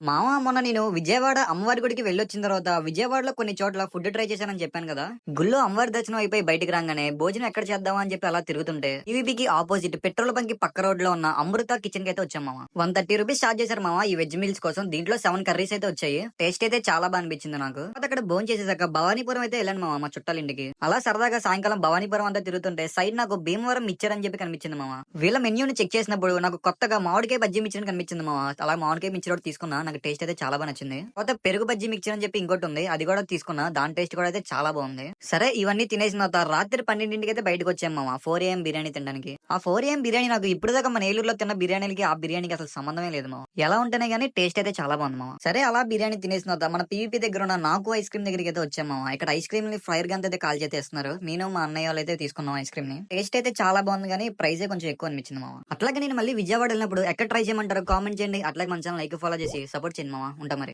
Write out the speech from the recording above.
మామ మొన్న నేను విజయవాడ అమ్మవారి గుడికి వెళ్ళొచ్చిన తర్వాత విజయవాడలో కొన్ని చోట్ల ఫుడ్ ట్రై చేశానని చెప్పాను కదా. గుళ్ళో అమ్మవారి దర్శనం అయిపోయి బయటికి రాగానే భోజనం ఎక్కడ చేద్దామా అని చెప్పి అలా తిరుగుతుంటే ఈవీపీకి ఆపోజిట్ పెట్రోల్ బంక్ కి పక్క రోడ్ లో ఉన్న అమృత కిచెన్ కి అయితే వచ్చాం మామ. 130 రూపీస్ చార్జ్ చేశారు మామ ఈ వెజ్ మీల్స్ కోసం. దీంట్లో 7 కర్రీస్ అయితే వచ్చాయి. టేస్ట్ అయితే చాలా బాగా అనిపించింది నాకు. అక్కడ భోజనం చేసేసాక భవానీపురం అయితే వెళ్ళాను మామ మా చుట్టాల ఇంటికి. అలా సరదాగా సాయంకాలం భవానీపురం అంతా తిరుగుతుంటే సైడ్ నాకు భీమవరం మిక్చర్ అని చెప్పి కనిపించింది మామ. వీళ్ళ మెన్యూని చెక్ చేసినప్పుడు నాకు కొత్తగా మామిడికాయ బజ్జీ మిక్చర్ కనిపించింది మామ. అలా మామిడికాయ మిక్చర్ ఒకటి తీసుకున్నా. నాకు టేస్ట్ అయితే చాలా నచ్చింది. తర్వాత పెరుగు బజ్జీ మిక్చర్ అని చెప్పి ఇంకోటి ఉంది, అది కూడా తీసుకున్నా. దాని టేస్ట్ కూడా అయితే చాలా బాగుంది. సరే ఇవన్నీ తినేసిన తర్వాత రాత్రి 12ంటికి అయితే బయటకు వచ్చాం మామ 4 AM బిర్యానీ తినడానికి. ఆ 4 AM బిర్యానీ నాకు ఇప్పుడు దాకా మన ఏలూరులో తిన్న బిర్యానీకి ఆ బిర్యానీకి అసలు సంబంధమే లేదు మామ. ఎలా ఉంటేనే గానీ టేస్ట్ అయితే చాలా బాగుంది మామ. సరే అలా బిర్యానీ తినేసిన తర్వాత మన పీవీపీ దగ్గర ఉన్న నాకు ఐస్ క్రీమ్ దగ్గరికి అయితే వచ్చాం మామ. ఇక్కడ ఐస్ క్రీమ్ ని ఫ్రైర్ గన్ అయితే కాల్ చేస్తున్నారు. నేను మా అన్నయ్య వాళ్ళు అయితే తీసుకున్నాం ఐస్ క్రీమ్ ని. టేస్ట్ అయితే చాలా బాగుంది కానీ ప్రైస్ కొంచెం ఎక్కువ అనిపించింది మామ. అట్లాగే నేను మళ్ళీ విజయవాడ వెళ్ళినప్పుడు ఎక్కడ ట్రై చేయమంటారు కామెంట్ చేయండి. అట్లాగే మన ఛానల్ లైక్ ఫాలో చేసి సపోర్ట్ చేయండి మామ. ఉంటా మరి.